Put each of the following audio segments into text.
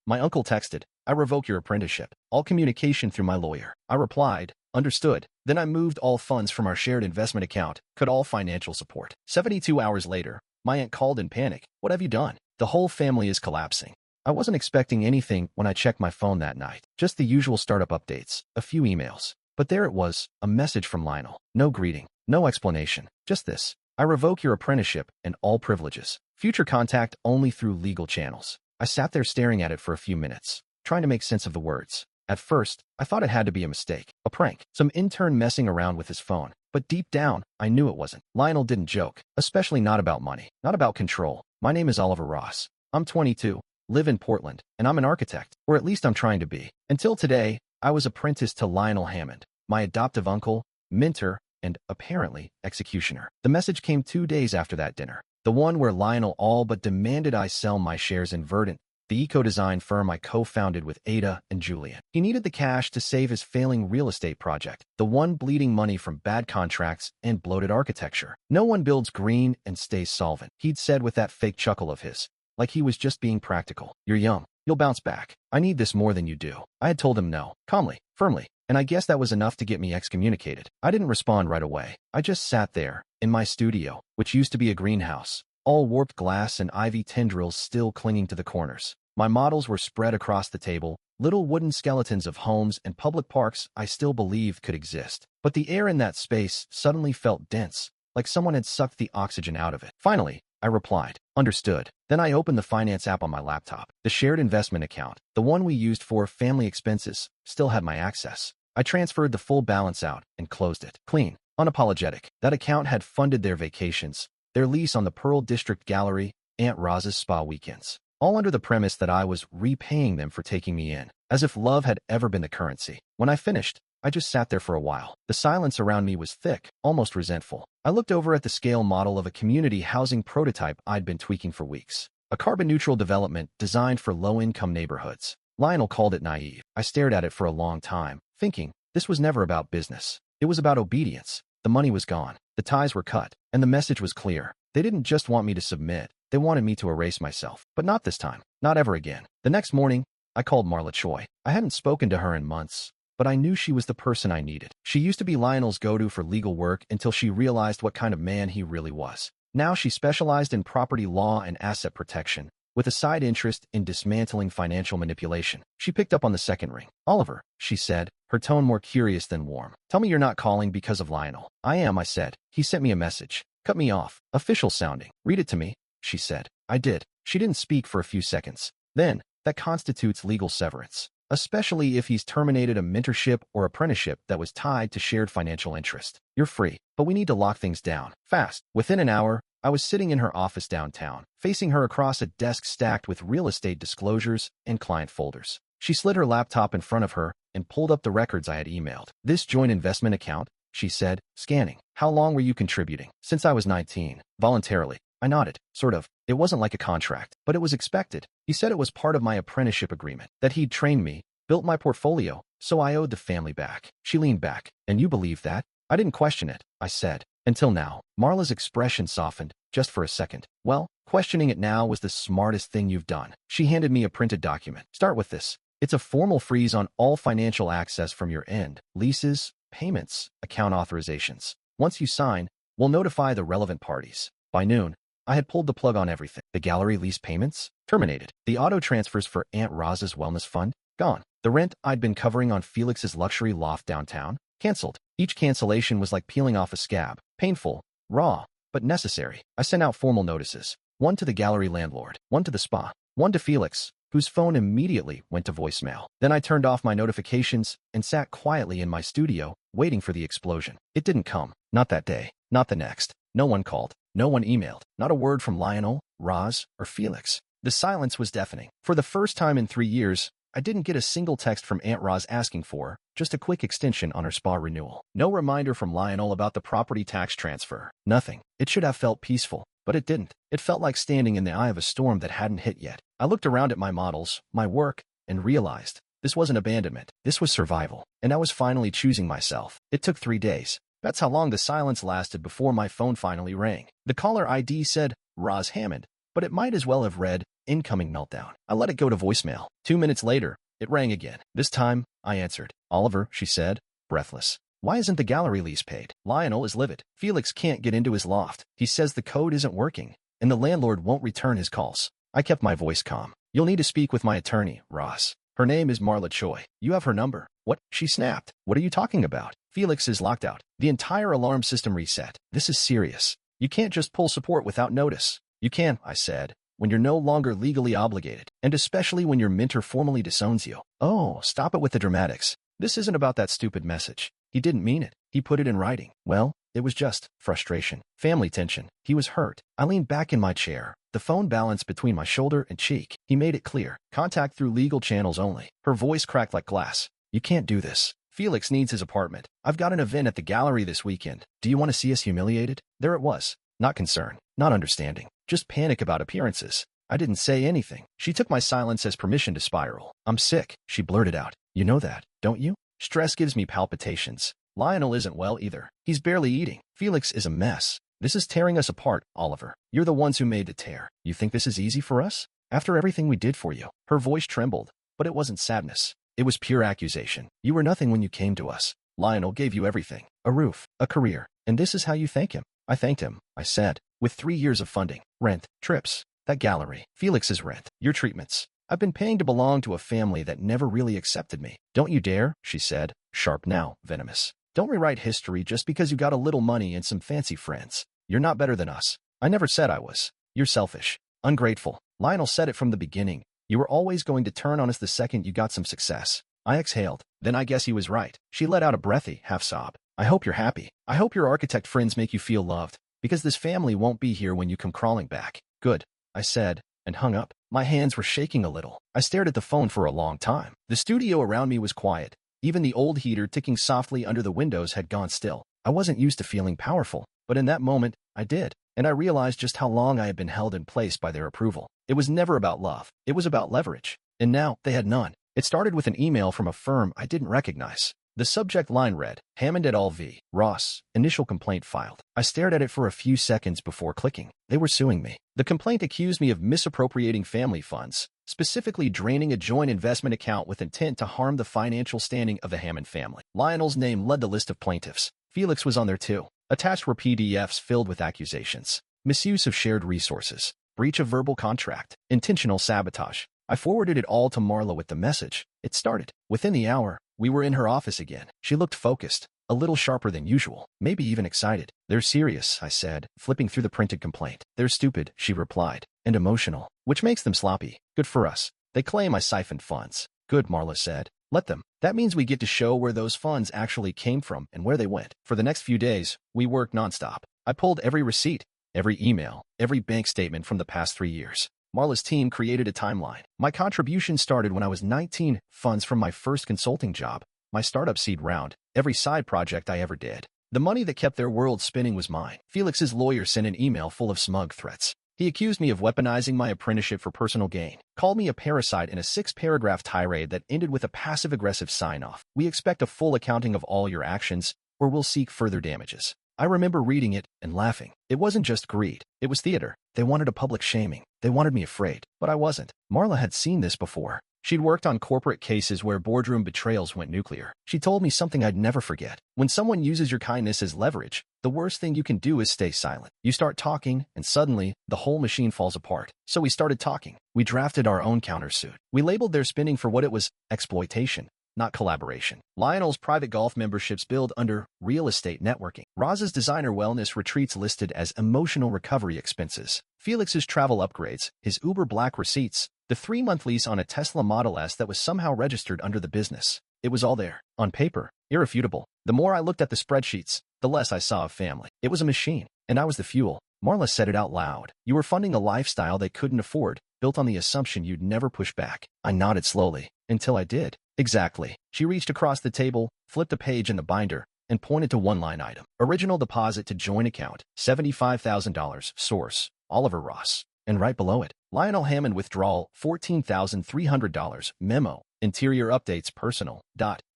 My uncle texted, "I revoke your apprenticeship. All communication through my lawyer." I replied, "Understood." Then I moved all funds from our shared investment account, cut all financial support. 72 hours later, my aunt called in panic. "What have you done? The whole family is collapsing." I wasn't expecting anything when I checked my phone that night. Just the usual startup updates, a few emails. But there it was, a message from Lionel. No greeting, no explanation, just this. "I revoke your apprenticeship and all privileges. Future contact only through legal channels." I sat there staring at it for a few minutes, trying to make sense of the words. At first, I thought it had to be a mistake, a prank, some intern messing around with his phone. But deep down, I knew it wasn't. Lionel didn't joke, especially not about money, not about control. "My name is Oliver Ross. I'm 22, live in Portland, and I'm an architect, or at least I'm trying to be. Until today, I was apprenticed to Lionel Hammond, my adoptive uncle, mentor, and, apparently, executioner." The message came 2 days after that dinner, the one where Lionel all but demanded I sell my shares in Verdant, the eco-design firm I co-founded with Ada and Julian. He needed the cash to save his failing real estate project, the one bleeding money from bad contracts and bloated architecture. "No one builds green and stays solvent," he'd said with that fake chuckle of his, like he was just being practical. "You're young. You'll bounce back. I need this more than you do." I had told him no, calmly, firmly, and I guess that was enough to get me excommunicated. I didn't respond right away. I just sat there, in my studio, which used to be a greenhouse, all warped glass and ivy tendrils still clinging to the corners. My models were spread across the table, little wooden skeletons of homes and public parks I still believed could exist. But the air in that space suddenly felt dense, like someone had sucked the oxygen out of it. Finally, I replied, "Understood." Then I opened the finance app on my laptop. The shared investment account, the one we used for family expenses, still had my access. I transferred the full balance out and closed it. Clean, unapologetic. That account had funded their vacations, their lease on the Pearl District Gallery, Aunt Roz's spa weekends, all under the premise that I was repaying them for taking me in, as if love had ever been the currency. When I finished, I just sat there for a while. The silence around me was thick, almost resentful. I looked over at the scale model of a community housing prototype I'd been tweaking for weeks. A carbon-neutral development designed for low-income neighborhoods. Lionel called it naive. I stared at it for a long time, thinking, this was never about business. It was about obedience. The money was gone. The ties were cut. And the message was clear. They didn't just want me to submit. They wanted me to erase myself. But not this time. Not ever again. The next morning, I called Marla Choi. I hadn't spoken to her in months, but I knew she was the person I needed. She used to be Lionel's go-to for legal work until she realized what kind of man he really was. Now she specialized in property law and asset protection, with a side interest in dismantling financial manipulation. She picked up on the second ring. "Oliver," she said, her tone more curious than warm. "Tell me you're not calling because of Lionel." "I am," I said. "He sent me a message. Cut me off. Official sounding." "Read it to me," she said. I did. She didn't speak for a few seconds. "Then, that constitutes legal severance, especially if he's terminated a mentorship or apprenticeship that was tied to shared financial interest. You're free, but we need to lock things down, fast." Within an hour, I was sitting in her office downtown, facing her across a desk stacked with real estate disclosures and client folders. She slid her laptop in front of her and pulled up the records I had emailed. "This joint investment account," she said, scanning. "How long were you contributing?" "Since I was 19, voluntarily." I nodded. "Sort of. It wasn't like a contract, but it was expected. He said it was part of my apprenticeship agreement, that he'd trained me, built my portfolio, so I owed the family back." She leaned back. "And you believe that?" "I didn't question it," I said. "Until now." Marla's expression softened, just for a second. "Well, questioning it now was the smartest thing you've done." She handed me a printed document. "Start with this. It's a formal freeze on all financial access from your end, leases, payments, account authorizations. Once you sign, we'll notify the relevant parties." By noon, I had pulled the plug on everything. The gallery lease payments? Terminated. The auto transfers for Aunt Roz's wellness fund? Gone. The rent I'd been covering on Felix's luxury loft downtown? Canceled. Each cancellation was like peeling off a scab. Painful, raw, but necessary. I sent out formal notices. One to the gallery landlord, one to the spa, one to Felix, whose phone immediately went to voicemail. Then I turned off my notifications and sat quietly in my studio, waiting for the explosion. It didn't come. Not that day. Not the next. No one called. No one emailed. Not a word from Lionel, Roz, or Felix. The silence was deafening. For the first time in 3 years, I didn't get a single text from Aunt Roz asking for just a quick extension on her spa renewal. No reminder from Lionel about the property tax transfer. Nothing. It should have felt peaceful, but it didn't. It felt like standing in the eye of a storm that hadn't hit yet. I looked around at my models, my work, and realized this wasn't abandonment. This was survival. And I was finally choosing myself. It took 3 days. That's how long the silence lasted before my phone finally rang. The caller ID said, "Roz Hammond." but it might as well have read, incoming meltdown. I let it go to voicemail. 2 minutes later, it rang again. This time, I answered. Oliver, she said, breathless. Why isn't the gallery lease paid? Lionel is livid. Felix can't get into his loft. He says the code isn't working, and the landlord won't return his calls. I kept my voice calm. You'll need to speak with my attorney, Ross. Her name is Marla Choi. You have her number. What? She snapped. What are you talking about? Felix is locked out. The entire alarm system reset. This is serious. You can't just pull support without notice. You can, I said, when you're no longer legally obligated, and especially when your mentor formally disowns you. Oh, stop it with the dramatics. This isn't about that stupid message. He didn't mean it. He put it in writing. Well, it was just frustration, family tension. He was hurt. I leaned back in my chair, the phone balanced between my shoulder and cheek. He made it clear. Contact through legal channels only. Her voice cracked like glass. You can't do this. Felix needs his apartment. I've got an event at the gallery this weekend. Do you want to see us humiliated? There it was. Not concern, not understanding, just panic about appearances. I didn't say anything. She took my silence as permission to spiral. I'm sick, she blurted out. You know that, don't you? Stress gives me palpitations. Lionel isn't well either. He's barely eating. Felix is a mess. This is tearing us apart, Oliver. You're the ones who made the tear. You think this is easy for us? After everything we did for you. Her voice trembled, but it wasn't sadness. It was pure accusation. You were nothing when you came to us. Lionel gave you everything. A roof, a career, and this is how you thank him. I thanked him, I said, with 3 years of funding, rent, trips, that gallery, Felix's rent, your treatments. I've been paying to belong to a family that never really accepted me. Don't you dare, she said, sharp now, venomous. Don't rewrite history just because you got a little money and some fancy friends. You're not better than us. I never said I was. You're selfish, ungrateful. Lionel said it from the beginning. You were always going to turn on us the second you got some success. I exhaled. Then I guess he was right. She let out a breathy half-sob. I hope you're happy. I hope your architect friends make you feel loved, because this family won't be here when you come crawling back. Good, I said, and hung up. My hands were shaking a little. I stared at the phone for a long time. The studio around me was quiet. Even the old heater ticking softly under the windows had gone still. I wasn't used to feeling powerful, but in that moment, I did. And I realized just how long I had been held in place by their approval. It was never about love. It was about leverage. And now, they had none. It started with an email from a firm I didn't recognize. The subject line read, Hammond et al. V. Ross, initial complaint filed. I stared at it for a few seconds before clicking. They were suing me. The complaint accused me of misappropriating family funds, specifically draining a joint investment account with intent to harm the financial standing of the Hammond family. Lionel's name led the list of plaintiffs. Felix was on there too. Attached were PDFs filled with accusations. Misuse of shared resources. Breach of verbal contract. Intentional sabotage. I forwarded it all to Marla with the message. It started. Within the hour, we were in her office again. She looked focused, a little sharper than usual, maybe even excited. They're serious, I said, flipping through the printed complaint. They're stupid, she replied, and emotional, which makes them sloppy. Good for us. They claim I siphoned funds. Good, Marla said. Let them. That means we get to show where those funds actually came from and where they went. For the next few days, we worked nonstop. I pulled every receipt, every email, every bank statement from the past 3 years. Marla's team created a timeline. My contribution started when I was 19, funds from my first consulting job, my startup seed round, every side project I ever did. The money that kept their world spinning was mine. Felix's lawyer sent an email full of smug threats. He accused me of weaponizing my apprenticeship for personal gain, called me a parasite in a 6-paragraph tirade that ended with a passive-aggressive sign-off. We expect a full accounting of all your actions, or we'll seek further damages. I remember reading it and laughing. It wasn't just greed. It was theater. They wanted a public shaming. They wanted me afraid. But I wasn't. Marla had seen this before. She'd worked on corporate cases where boardroom betrayals went nuclear. She told me something I'd never forget. When someone uses your kindness as leverage, the worst thing you can do is stay silent. You start talking, and suddenly, the whole machine falls apart. So we started talking. We drafted our own countersuit. We labeled their spending for what it was, exploitation, not collaboration. Lionel's private golf memberships billed under real estate networking. Roz's designer wellness retreats listed as emotional recovery expenses. Felix's travel upgrades, his Uber Black receipts, the 3-month lease on a Tesla Model S that was somehow registered under the business. It was all there, on paper, irrefutable. The more I looked at the spreadsheets, the less I saw of family. It was a machine, and I was the fuel. Marla said it out loud. You were funding a lifestyle they couldn't afford, built on the assumption you'd never push back. I nodded slowly, until I did. Exactly. She reached across the table, flipped a page in the binder, and pointed to one line item. Original deposit to joint account, $75,000. Source, Oliver Ross. And right below it, Lionel Hammond withdrawal, $14,300. Memo, interior updates personal.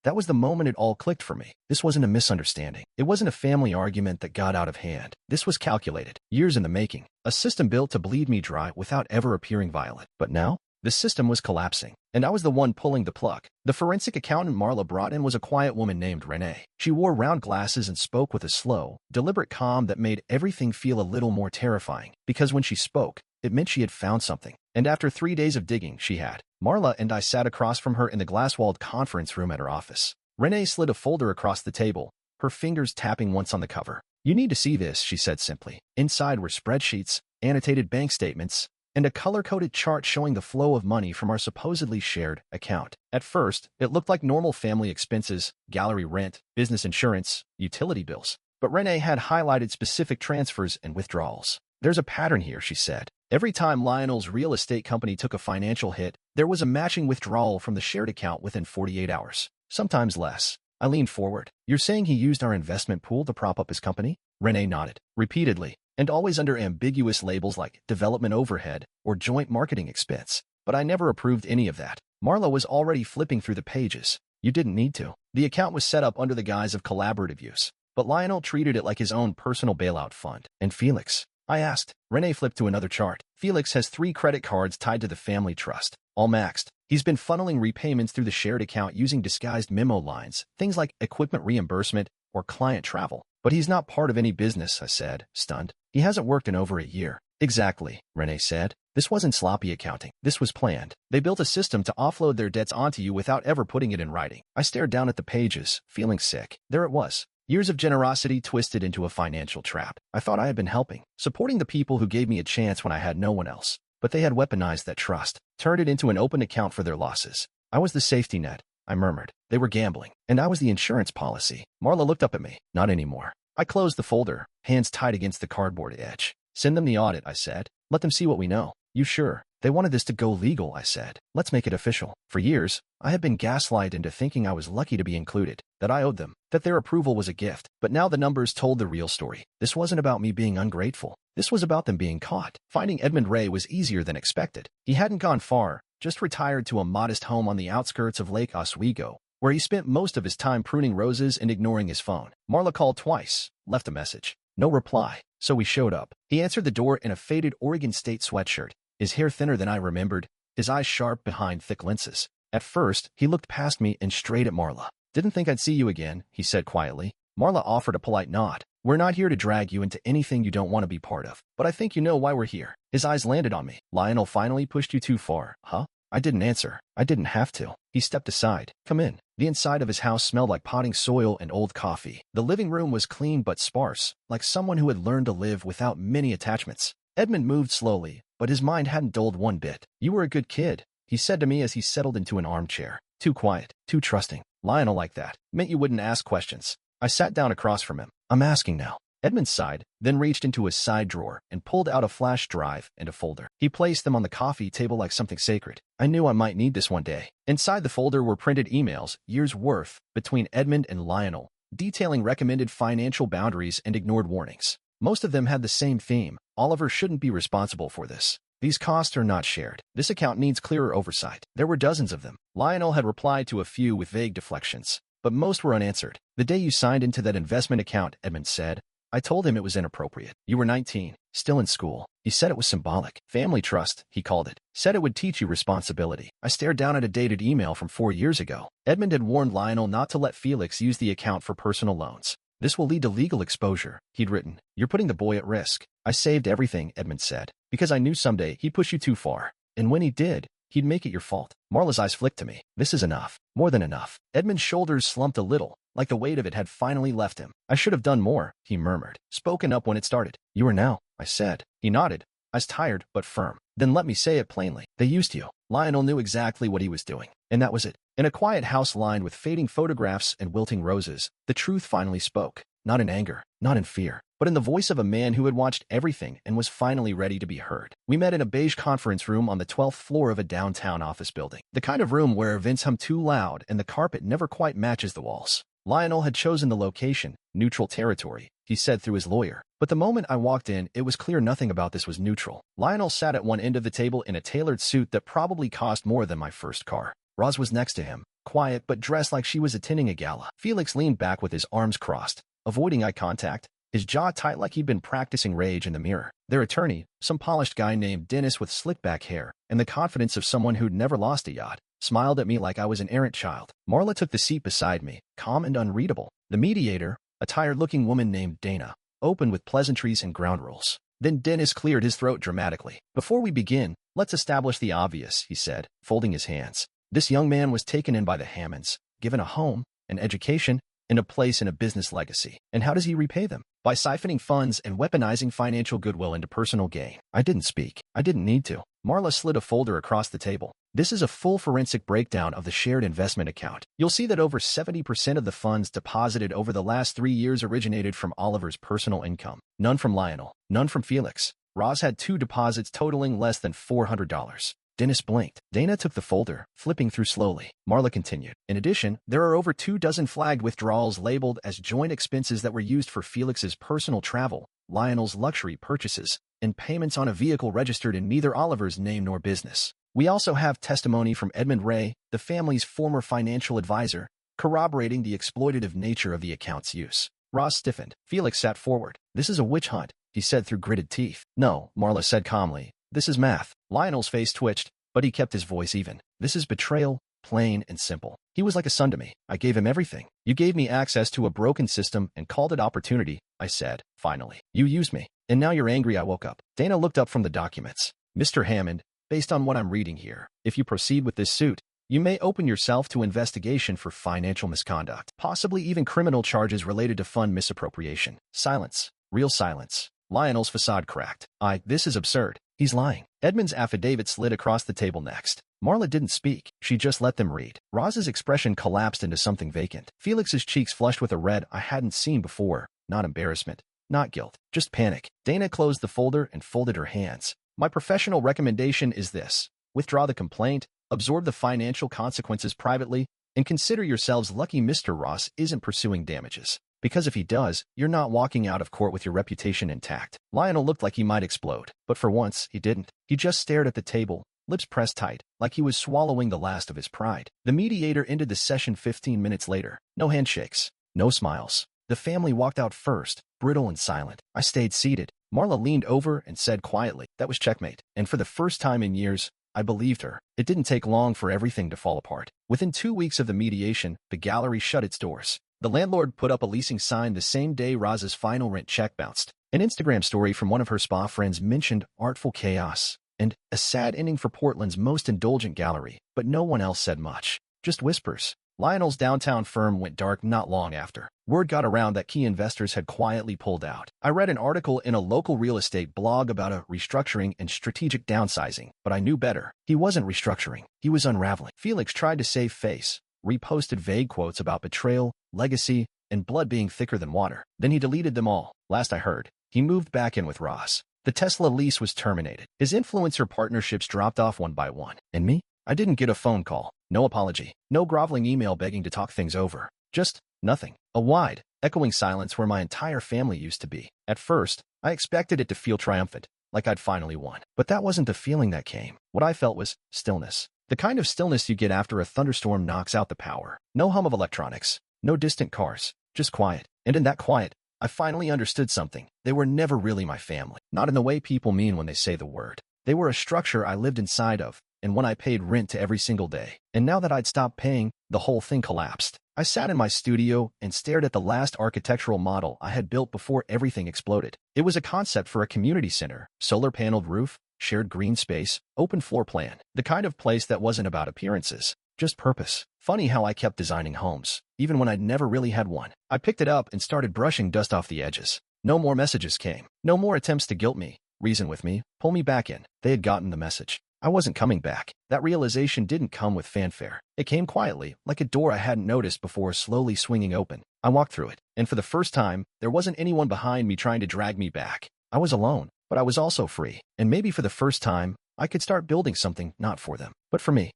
That was the moment it all clicked for me. This wasn't a misunderstanding. It wasn't a family argument that got out of hand. This was calculated, years in the making, a system built to bleed me dry without ever appearing violent. But now, the system was collapsing, and I was the one pulling the plug. The forensic accountant Marla brought in was a quiet woman named Renee. She wore round glasses and spoke with a slow, deliberate calm that made everything feel a little more terrifying, because when she spoke, it meant she had found something. And after 3 days of digging, she had. Marla and I sat across from her in the glass-walled conference room at her office. Renee slid a folder across the table, her fingers tapping once on the cover. "You need to see this," she said simply. Inside were spreadsheets, annotated bank statements, and a color-coded chart showing the flow of money from our supposedly shared account. At first, it looked like normal family expenses, gallery rent, business insurance, utility bills. But Renee had highlighted specific transfers and withdrawals. "There's a pattern here," she said. Every time Lionel's real estate company took a financial hit, there was a matching withdrawal from the shared account within 48 hours, sometimes less. I leaned forward. "You're saying he used our investment pool to prop up his company?" Renee nodded. "Repeatedly, and always under ambiguous labels like development overhead or joint marketing expense. But I never approved any of that." Marla was already flipping through the pages. "You didn't need to. The account was set up under the guise of collaborative use, but Lionel treated it like his own personal bailout fund." "And Felix?" I asked. Renee flipped to another chart. "Felix has 3 credit cards tied to the family trust, all maxed. He's been funneling repayments through the shared account using disguised memo lines, things like equipment reimbursement or client travel. But he's not part of any business," I said, stunned. "He hasn't worked in over a year." "Exactly," Renee said. "This wasn't sloppy accounting. This was planned. They built a system to offload their debts onto you without ever putting it in writing." I stared down at the pages, feeling sick. There it was. Years of generosity twisted into a financial trap. I thought I had been helping, supporting the people who gave me a chance when I had no one else. But they had weaponized that trust, turned it into an open account for their losses. I was the safety net, I murmured. They were gambling, and I was the insurance policy. Marla looked up at me. "Not anymore." I closed the folder, hands tied against the cardboard edge. "Send them the audit," I said. "Let them see what we know." "You sure?" "They wanted this to go legal," I said. "Let's make it official." For years, I had been gaslighted into thinking I was lucky to be included, that I owed them, that their approval was a gift. But now the numbers told the real story. This wasn't about me being ungrateful. This was about them being caught. Finding Edmund Ray was easier than expected. He hadn't gone far, just retired to a modest home on the outskirts of Lake Oswego, where he spent most of his time pruning roses and ignoring his phone. Marla called twice, left a message. No reply. So we showed up. He answered the door in a faded Oregon State sweatshirt, his hair thinner than I remembered, his eyes sharp behind thick lenses. At first, he looked past me and straight at Marla. "Didn't think I'd see you again," he said quietly. Marla offered a polite nod. "We're not here to drag you into anything you don't want to be part of, but I think you know why we're here." His eyes landed on me. "Lionel finally pushed you too far, huh?" I didn't answer. I didn't have to. He stepped aside. "Come in." The inside of his house smelled like potting soil and old coffee. The living room was clean but sparse, like someone who had learned to live without many attachments. Edmund moved slowly, but his mind hadn't dulled one bit. "You were a good kid," he said to me as he settled into an armchair. "Too quiet, too trusting. Lionel like that. Meant you wouldn't ask questions." I sat down across from him. "I'm asking now." Edmund sighed, then reached into his side drawer and pulled out a flash drive and a folder. He placed them on the coffee table like something sacred. I knew I might need this one day. Inside the folder were printed emails, years' worth, between Edmund and Lionel, detailing recommended financial boundaries and ignored warnings. Most of them had the same theme. Oliver shouldn't be responsible for this. These costs are not shared. This account needs clearer oversight. There were dozens of them. Lionel had replied to a few with vague deflections, but most were unanswered. "The day you signed into that investment account," Edmund said, "I told him it was inappropriate. You were 19, still in school. He said it was symbolic. Family trust, he called it. Said it would teach you responsibility." I stared down at a dated email from 4 years ago. Edmund had warned Lionel not to let Felix use the account for personal loans. "This will lead to legal exposure," he'd written. "You're putting the boy at risk." "I saved everything," Edmund said, "because I knew someday he'd push you too far. And when he did, he'd make it your fault." Marla's eyes flicked to me. "This is enough. More than enough." Edmund's shoulders slumped a little, like the weight of it had finally left him. "I should have done more," he murmured. "Spoken up when it started." "You are now," I said. He nodded, eyes tired but firm. "Then let me say it plainly. They used you." Lionel knew exactly what he was doing, and that was it. In a quiet house lined with fading photographs and wilting roses, the truth finally spoke. Not in anger, not in fear, but in the voice of a man who had watched everything and was finally ready to be heard. We met in a beige conference room on the 12th floor of a downtown office building. The kind of room where events hum too loud and the carpet never quite matches the walls. Lionel had chosen the location, neutral territory, he said through his lawyer. But the moment I walked in, it was clear nothing about this was neutral. Lionel sat at one end of the table in a tailored suit that probably cost more than my first car. Roz was next to him, quiet but dressed like she was attending a gala. Felix leaned back with his arms crossed, avoiding eye contact, his jaw tight like he'd been practicing rage in the mirror. Their attorney, some polished guy named Dennis with slick-back hair and the confidence of someone who'd never lost a yacht, smiled at me like I was an errant child. Marla took the seat beside me, calm and unreadable. The mediator, a tired-looking woman named Dana, opened with pleasantries and ground rules. Then Dennis cleared his throat dramatically. "Before we begin, let's establish the obvious," he said, folding his hands. "This young man was taken in by the Hammonds, given a home, an education, and a place in a business legacy. And how does he repay them? By siphoning funds and weaponizing financial goodwill into personal gain." I didn't speak. I didn't need to. Marla slid a folder across the table. "This is a full forensic breakdown of the shared investment account. You'll see that over 70% of the funds deposited over the last 3 years originated from Oliver's personal income. None from Lionel. None from Felix. Roz had 2 deposits totaling less than $400. Dennis blinked. Dana took the folder, flipping through slowly. Marla continued. "In addition, there are over 24 flagged withdrawals labeled as joint expenses that were used for Felix's personal travel, Lionel's luxury purchases, and payments on a vehicle registered in neither Oliver's name nor business. We also have testimony from Edmund Ray, the family's former financial advisor, corroborating the exploitative nature of the account's use." Roz stiffened. Felix sat forward. "This is a witch hunt," he said through gritted teeth. "No," Marla said calmly. "This is math." Lionel's face twitched, but he kept his voice even. "This is betrayal, plain and simple. He was like a son to me. I gave him everything. You gave me access to a broken system and called it opportunity," I said, finally. "You used me. And now you're angry I woke up." Dana looked up from the documents. "Mr. Hammond, based on what I'm reading here, if you proceed with this suit, you may open yourself to investigation for financial misconduct, possibly even criminal charges related to fund misappropriation." Silence. Real silence. Lionel's facade cracked. This is absurd. He's lying." Edmund's affidavit slid across the table next. Marla didn't speak. She just let them read. Roz's expression collapsed into something vacant. Felix's cheeks flushed with a red I hadn't seen before. Not embarrassment. Not guilt. Just panic. Dana closed the folder and folded her hands. "My professional recommendation is this. Withdraw the complaint, absorb the financial consequences privately, and consider yourselves lucky Mr. Ross isn't pursuing damages. Because if he does, you're not walking out of court with your reputation intact." Lionel looked like he might explode, but for once, he didn't. He just stared at the table, lips pressed tight, like he was swallowing the last of his pride. The mediator ended the session 15 minutes later. No handshakes. No smiles. The family walked out first, brittle and silent. I stayed seated. Marla leaned over and said quietly, "That was checkmate." And for the first time in years, I believed her. It didn't take long for everything to fall apart. Within 2 weeks of the mediation, the gallery shut its doors. The landlord put up a leasing sign the same day Roz's final rent check bounced. An Instagram story from one of her spa friends mentioned artful chaos and a sad ending for Portland's most indulgent gallery, but no one else said much. Just whispers. Lionel's downtown firm went dark not long after. Word got around that key investors had quietly pulled out. I read an article in a local real estate blog about a restructuring and strategic downsizing, but I knew better. He wasn't restructuring. He was unraveling. Felix tried to save face, reposted vague quotes about betrayal, legacy, and blood being thicker than water. Then he deleted them all. Last I heard, he moved back in with Roz. The Tesla lease was terminated. His influencer partnerships dropped off one by one. And me? I didn't get a phone call. No apology. No groveling email begging to talk things over. Just nothing. A wide, echoing silence where my entire family used to be. At first, I expected it to feel triumphant, like I'd finally won. But that wasn't the feeling that came. What I felt was stillness. The kind of stillness you get after a thunderstorm knocks out the power. No hum of electronics. No distant cars. Just quiet. And in that quiet, I finally understood something. They were never really my family. Not in the way people mean when they say the word. They were a structure I lived inside of, and one I paid rent to every single day. And now that I'd stopped paying, the whole thing collapsed. I sat in my studio and stared at the last architectural model I had built before everything exploded. It was a concept for a community center, solar-paneled roof, shared green space, open floor plan. The kind of place that wasn't about appearances, just purpose. Funny how I kept designing homes, even when I'd never really had one. I picked it up and started brushing dust off the edges. No more messages came. No more attempts to guilt me, reason with me, pull me back in. They had gotten the message. I wasn't coming back. That realization didn't come with fanfare. It came quietly, like a door I hadn't noticed before slowly swinging open. I walked through it, and for the first time, there wasn't anyone behind me trying to drag me back. I was alone, but I was also free. And maybe for the first time, I could start building something not for them, but for me.